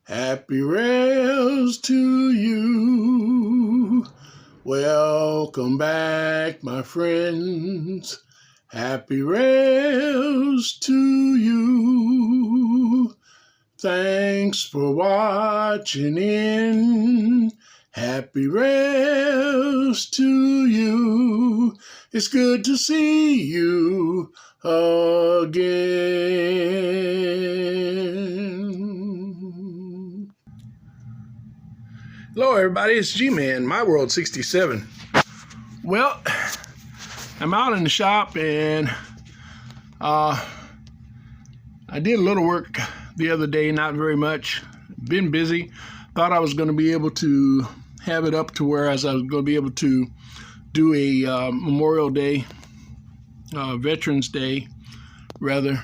Happy rails to you. Welcome back, my friends. Happy rails to you. Thanks for watching in. Happy rails to you. It's good to see you again. Hello, everybody. It's G-Man, My World 67. Well, I'm out in the shop and I did a little work the other day, not very much. Been busy. Thought I was going to be able to have it up to where I was going to be able to do a Memorial Day, Veterans Day, rather,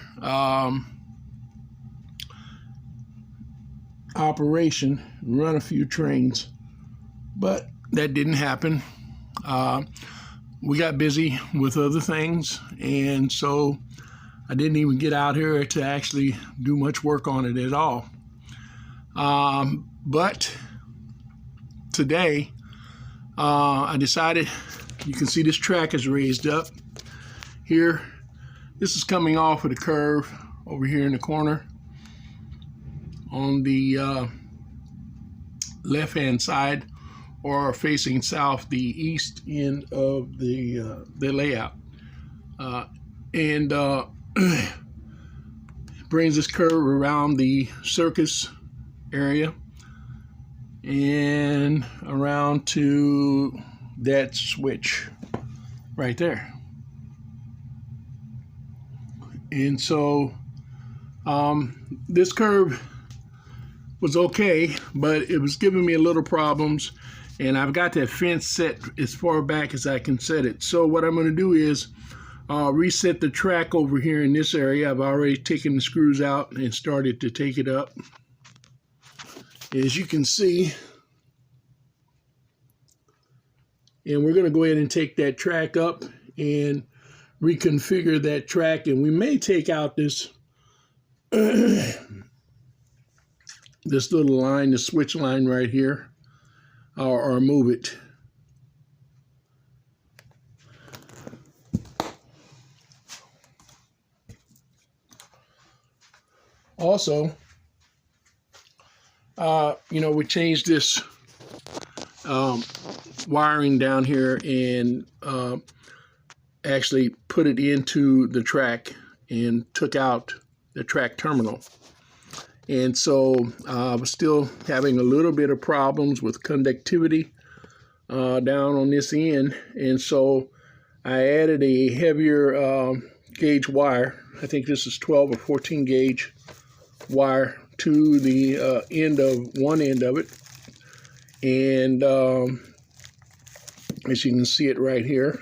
operation, run a few trains. But that didn't happen. We got busy with other things, and so I didn't even get out here to actually do much work on it at all. But today, I decided, you can see this track is raised up here. This is coming off of the curve over here in the corner on the left-hand side, or facing south, the east end of the layout. Brings this curve around the circus area and around to that switch right there. And so this curve was okay, but it was giving me a little problems, and I've got that fence set as far back as I can set it. So what I'm going to do is reset the track over here in this area. I've already taken the screws out and started to take it up. As you can see, and we're going to go ahead and take that track up and reconfigure that track, and we may take out this this little line, the switch line right here, or move it. Also, we changed this wiring down here and actually put it into the track and took out the track terminal. And so I was still having a little bit of problems with conductivity down on this end. And so I added a heavier gauge wire. I think this is 12 or 14 gauge wire to the end of one end of it. And as you can see it right here.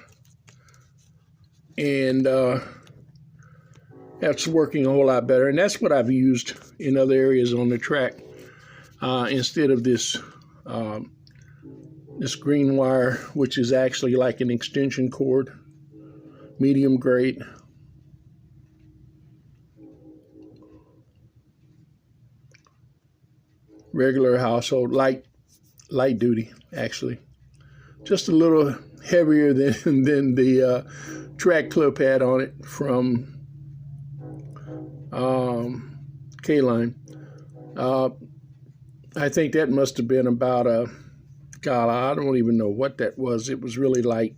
And that's working a whole lot better, and that's what I've used in other areas on the track instead of this this green wire, which is actually like an extension cord, medium grade. Regular household, light duty, actually. Just a little heavier than the track clip had on it from K-Line. I think that must have been about God, I don't even know what that was. It was really light.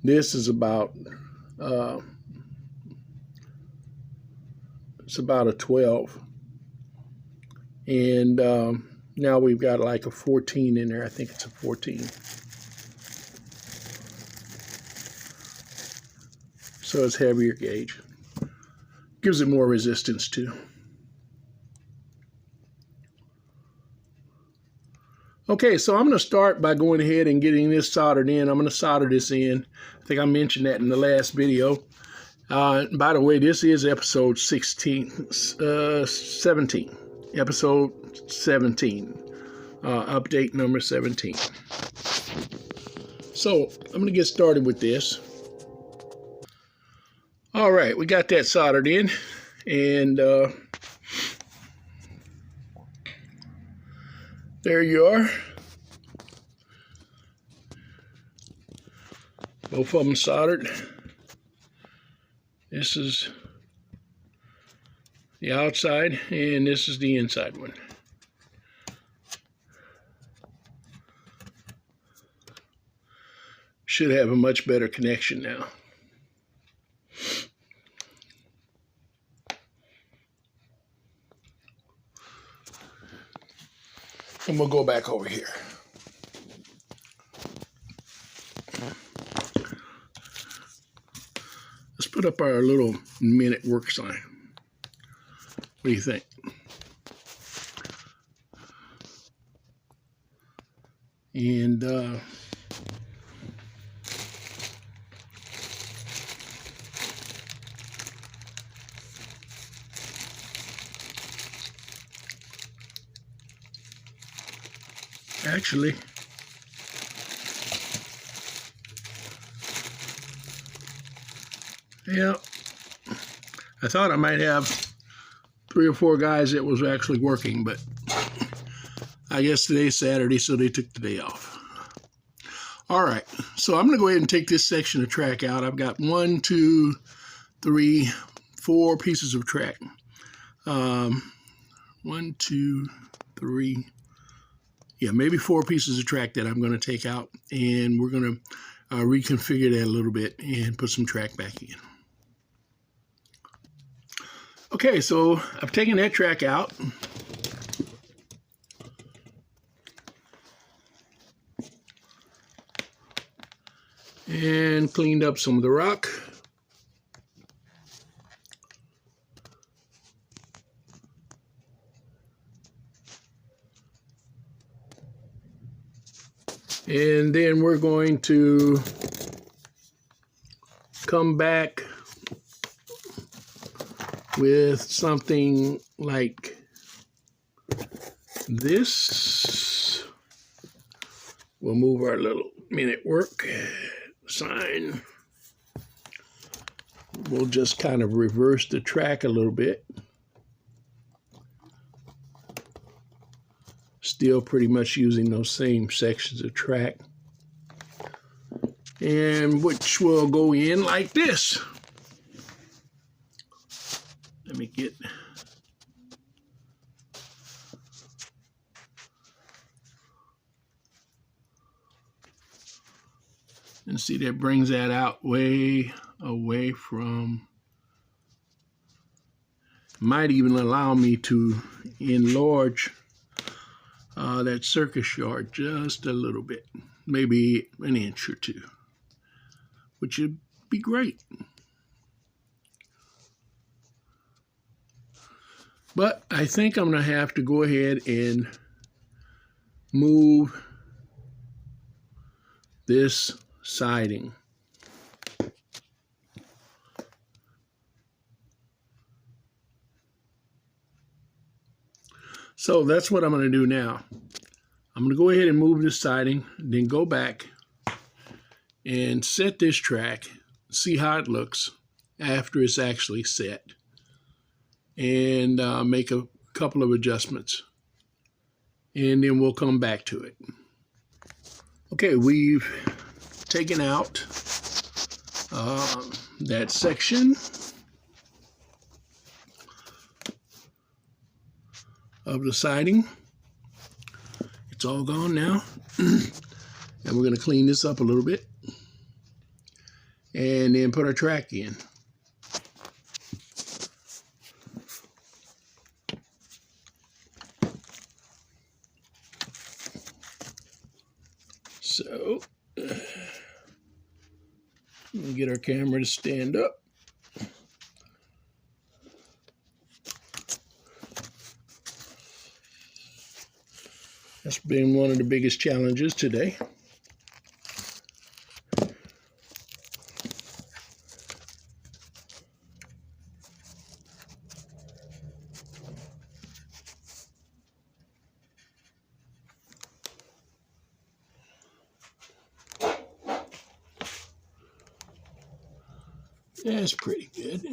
This is about it's about a 12, and now we've got like a 14 in there. I think it's a 14. So it's heavier gauge. Gives it more resistance too. Okay, so I'm going to start by going ahead and getting this soldered in. I'm going to solder this in. I think I mentioned that in the last video. By the way, this is episode 17. Episode 17. Update number 17. So I'm going to get started with this. All right, we got that soldered in, and There you are. Both of them soldered. This is the outside, and this is the inside one. Should have a much better connection now. And we'll go back over here. Let's put up our little minute work sign. What do you think? And actually, yeah, I thought I might have 3 or 4 guys that was actually working, but I guess today's Saturday, so they took the day off. All right, so I'm going to go ahead and take this section of track out. I've got 1, 2, 3, 4 pieces of track. 1, 2, 3, yeah, maybe 4 pieces of track that I'm going to take out, and we're going to reconfigure that a little bit and put some track back in. Okay, so I've taken that track out. And cleaned up some of the rock. And then we're going to come back with something like this. We'll move our little minute work sign. We'll just kind of reverse the track a little bit. Still pretty much using those same sections of track. And which will go in like this. Let me get... And see, that brings that out way away from... Might even allow me to enlarge that circus yard just a little bit. Maybe an inch or 2. Which would be great. But I think I'm going to have to go ahead and move this siding. So that's what I'm going to do now. I'm going to go ahead and move this siding, then go back and set this track, see how it looks after it's actually set, and make a couple of adjustments. And then we'll come back to it. Okay, we've taken out that section of the siding. It's all gone now. And we're going to clean this up a little bit and then put our track in. So, we'll get our camera to stand up. That's been one of the biggest challenges today. That's pretty good.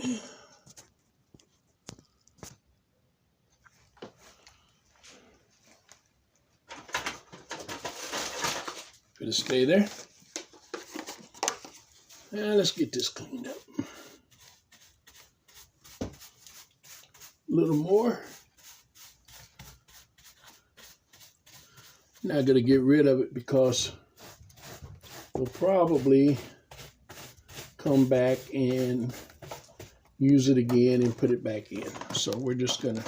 it stay there. And let's get this cleaned up. A little more. Not going to get rid of it because we'll probably come back and use it again and put it back in. So we're just going to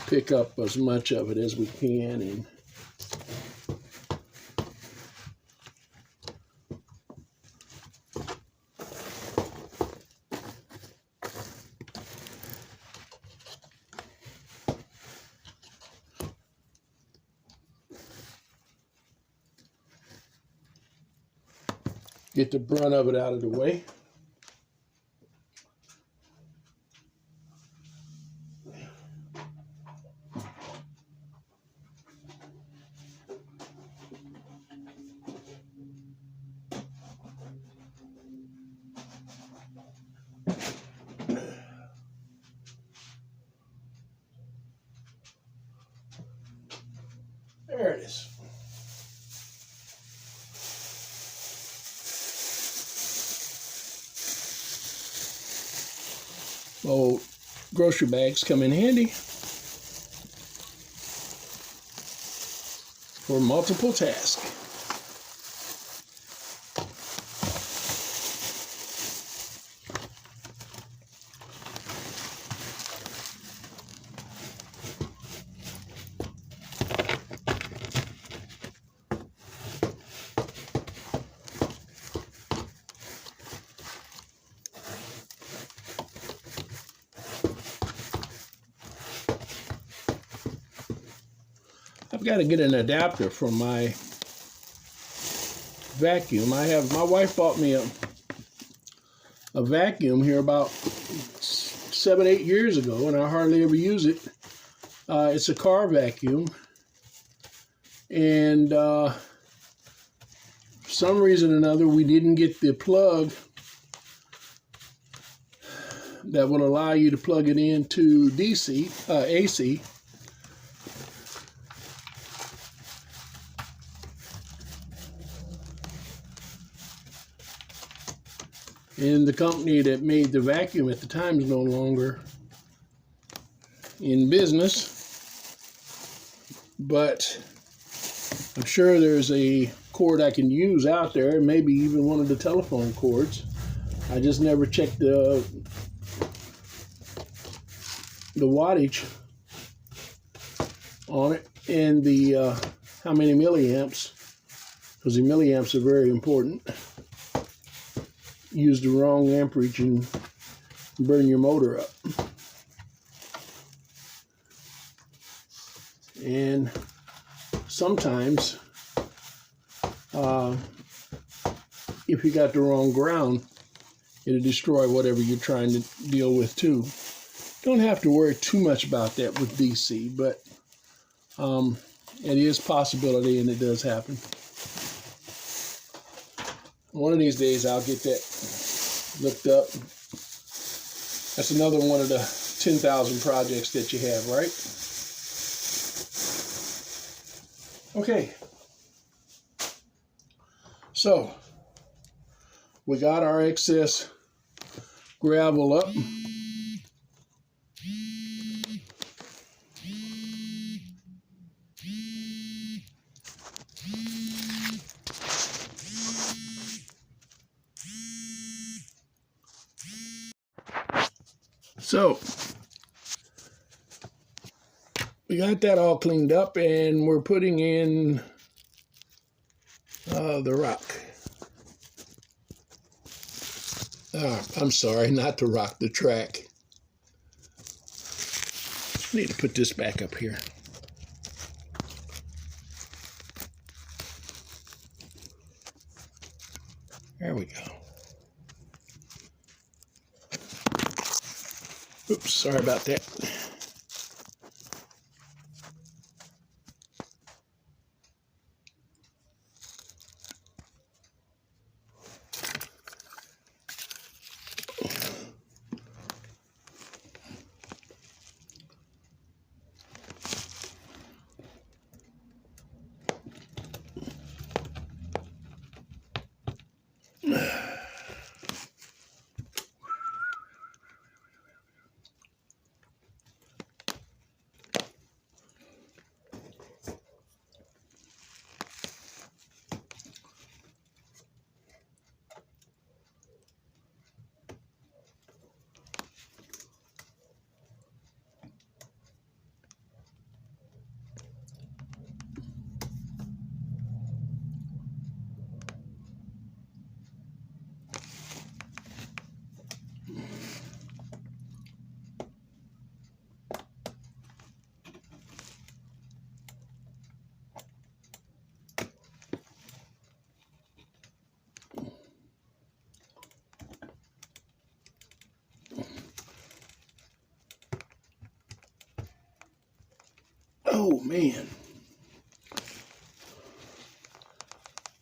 pick up as much of it as we can and get the brunt of it out of the way. There it is. Old grocery bags come in handy for multiple tasks. I've got to get an adapter for my vacuum. My wife bought me a vacuum here about 7-8 years ago, and I hardly ever use it. It's a car vacuum, and for some reason or another, we didn't get the plug that will allow you to plug it into AC. And the company that made the vacuum at the time is no longer in business. But I'm sure there's a cord I can use out there, maybe even one of the telephone cords. I just never checked the wattage on it and the how many milliamps, because the milliamps are very important. Use the wrong amperage and burn your motor up. And sometimes, if you got the wrong ground, it'll destroy whatever you're trying to deal with too. Don't have to worry too much about that with DC, but it is a possibility and it does happen. One of these days I'll get that looked up. That's another one of the 10,000 projects that you have, right? Okay. So, we got our excess gravel up. So, we got that all cleaned up and we're putting in the rock. I'm sorry, not the rock, the track. Need to put this back up here. There we go. Oops, sorry about that. Oh, man.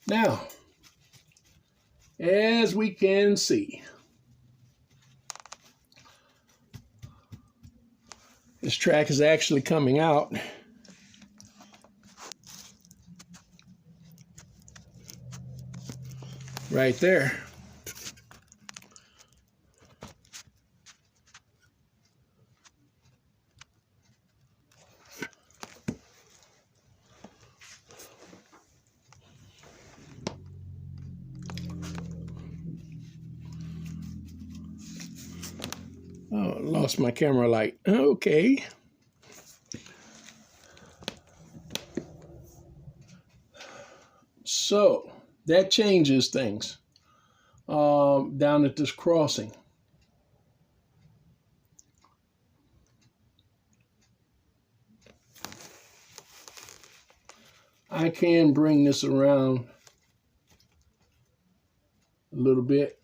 Now, as we can see, this track is actually coming out. Right there. Oh, I lost my camera light. Okay. So that changes things down at this crossing. I can bring this around a little bit,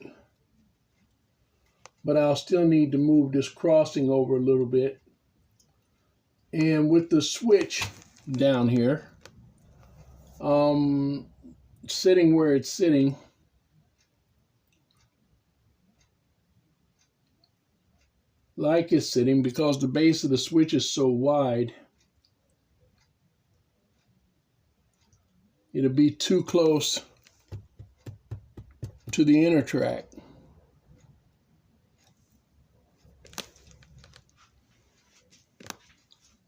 but I'll still need to move this crossing over a little bit. And with the switch down here, sitting where it's sitting, like it's sitting, because the base of the switch is so wide, it'll be too close to the inner track.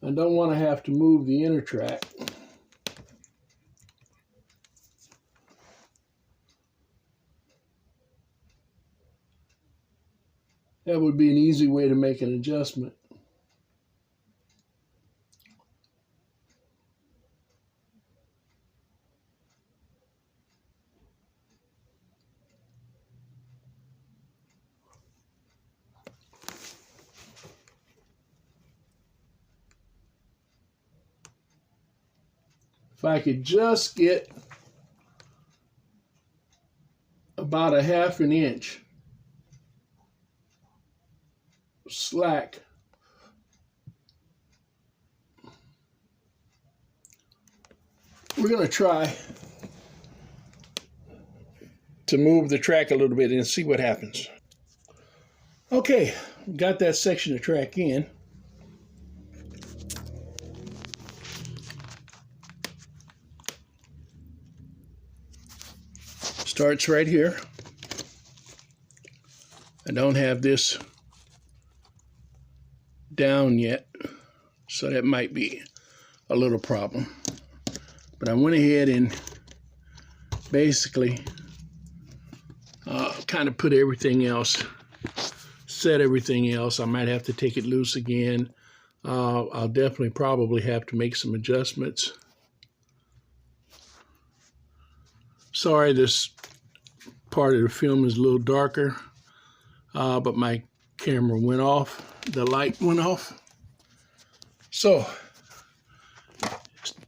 I don't want to have to move the inner track. That would be an easy way to make an adjustment. If I could just get about a ½ inch slack, we're going to try to move the track a little bit and see what happens. Okay, got that section of track in. Starts right here. I don't have this down yet, so that might be a little problem. But I went ahead and basically kind of put everything else, set everything else. I might have to take it loose again. I'll definitely probably have to make some adjustments. Sorry, this part of the film is a little darker, but my camera went off. The light went off. So,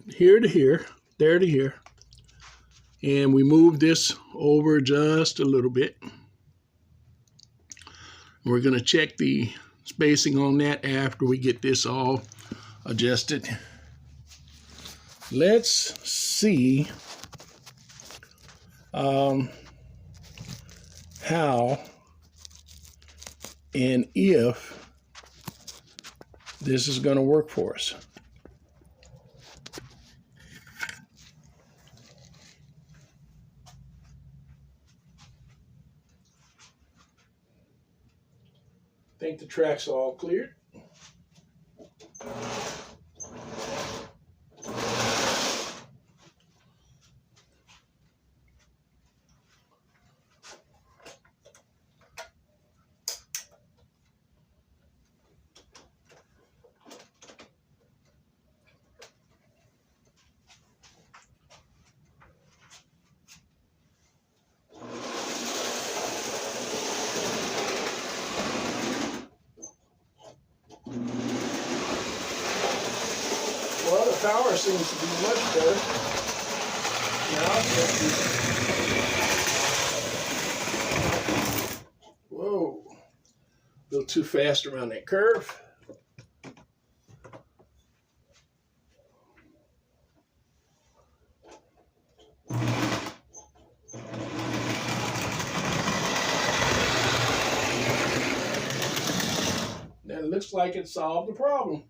here to here, there to here. And we move this over just a little bit. We're going to check the spacing on that after we get this all adjusted. Let's see how and if this is going to work for us. I think the track's all cleared. Well, the power seems to be much better. Now, whoa, a little too fast around that curve. And it looks like it solved the problem.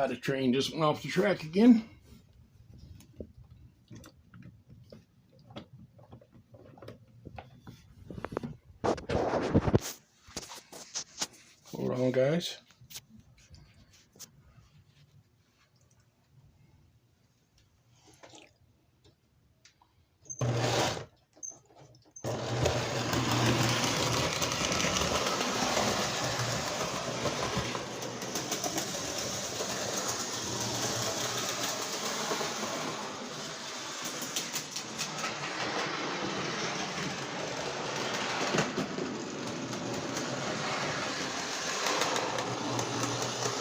The train just went off the track again. Hold on, guys.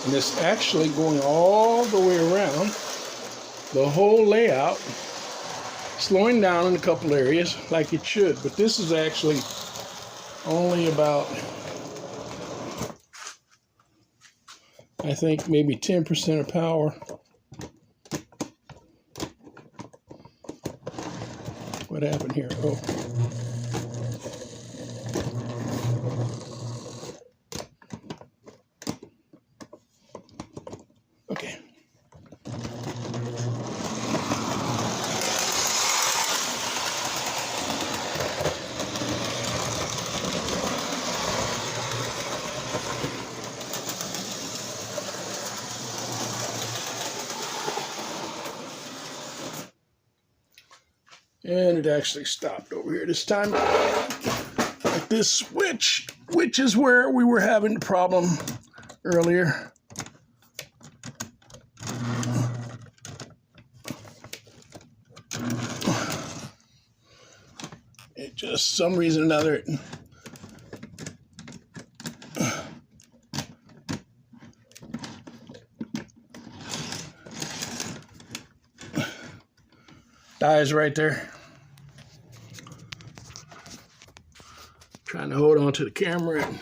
And it's actually going all the way around the whole layout, slowing down in a couple areas like it should. But this is actually only about, I think, maybe 10% of power. What happened here? Oh. Okay. And it actually stopped over here this time at this switch, which is where we were having the problem earlier. It just, some reason or another, dies right there. Trying to hold on to the camera and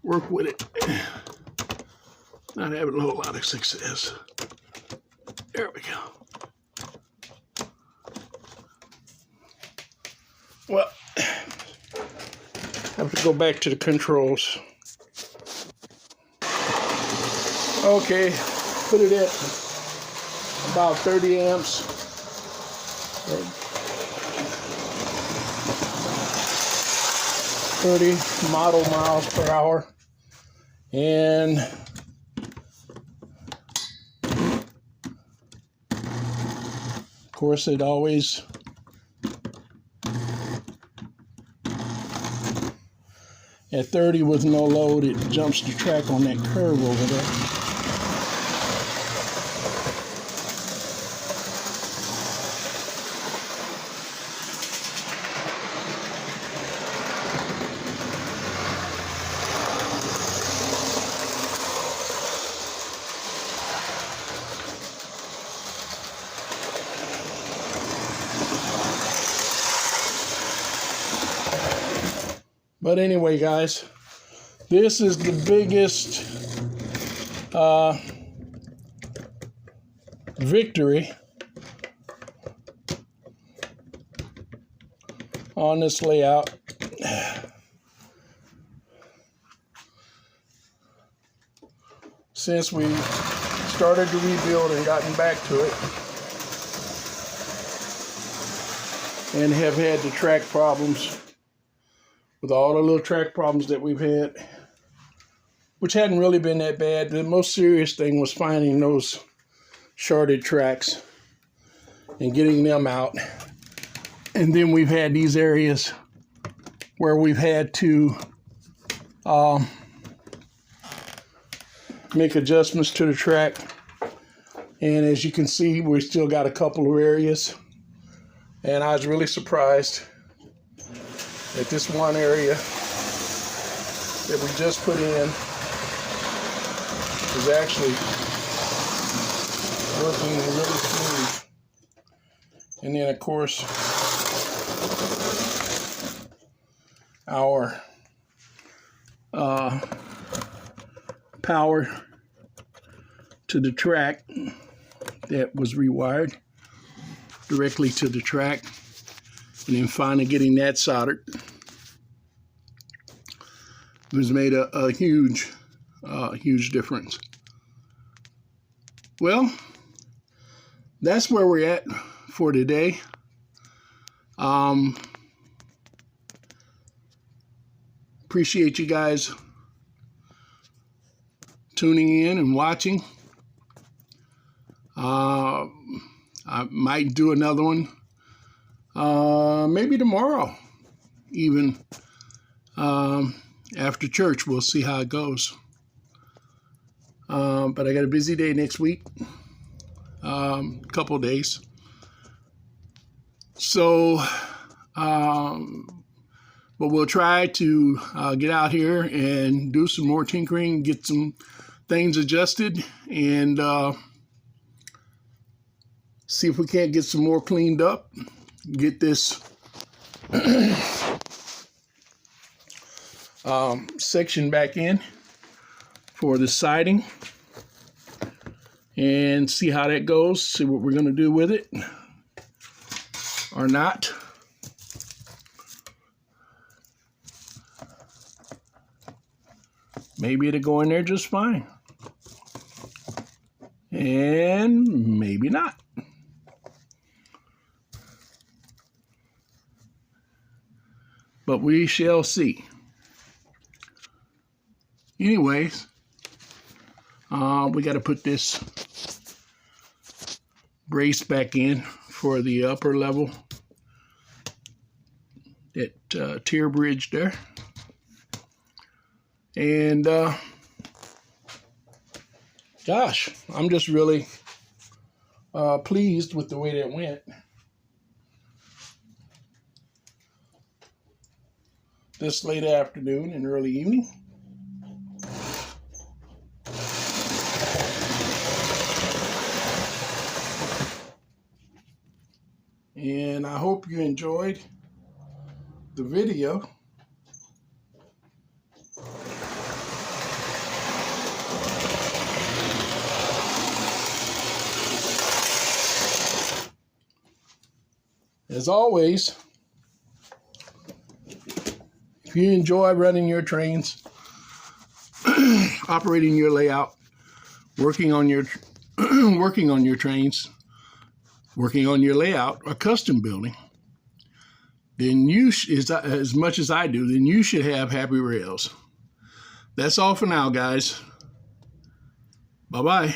work with it. Not having a whole lot of success. There we go. Well, have to go back to the controls. Okay, put it at about 30 amps. 30 model miles per hour, and of course it always at 30 with no load, it jumps the track on that curve over there. But anyway, guys, this is the biggest victory on this layout. Since we started to rebuild and gotten back to it, and have had the track problems. With all the little track problems that we've had, which hadn't really been that bad. The most serious thing was finding those shorted tracks and getting them out. And then we've had these areas where we've had to make adjustments to the track And as you can see, we still got a couple of areas. And I was really surprised that this one area that we just put in is actually working really smooth. And then, of course, our power to the track that was rewired directly to the track, and then finally getting that soldered has made a huge difference. Well, that's where we're at for today. Appreciate you guys tuning in and watching. I might do another one, maybe tomorrow, even after church. We'll see how it goes. But I got a busy day next week, couple of days. So, but we'll try to get out here and do some more tinkering, get some things adjusted, and see if we can't get some more cleaned up, get this section back in for the siding, and see how that goes, see what we're going to do with it or not. Maybe it'll go in there just fine, and maybe not. But we shall see. Anyways, we got to put this brace back in for the upper level, that tier bridge there. And gosh, I'm just really pleased with the way that went. This late afternoon and early evening. And I hope you enjoyed the video. As always, if you enjoy running your trains, operating your layout, working on your trains, working on your layout, or custom building, then you, as much as I do, then you should have happy rails. That's all for now, guys. Bye-bye.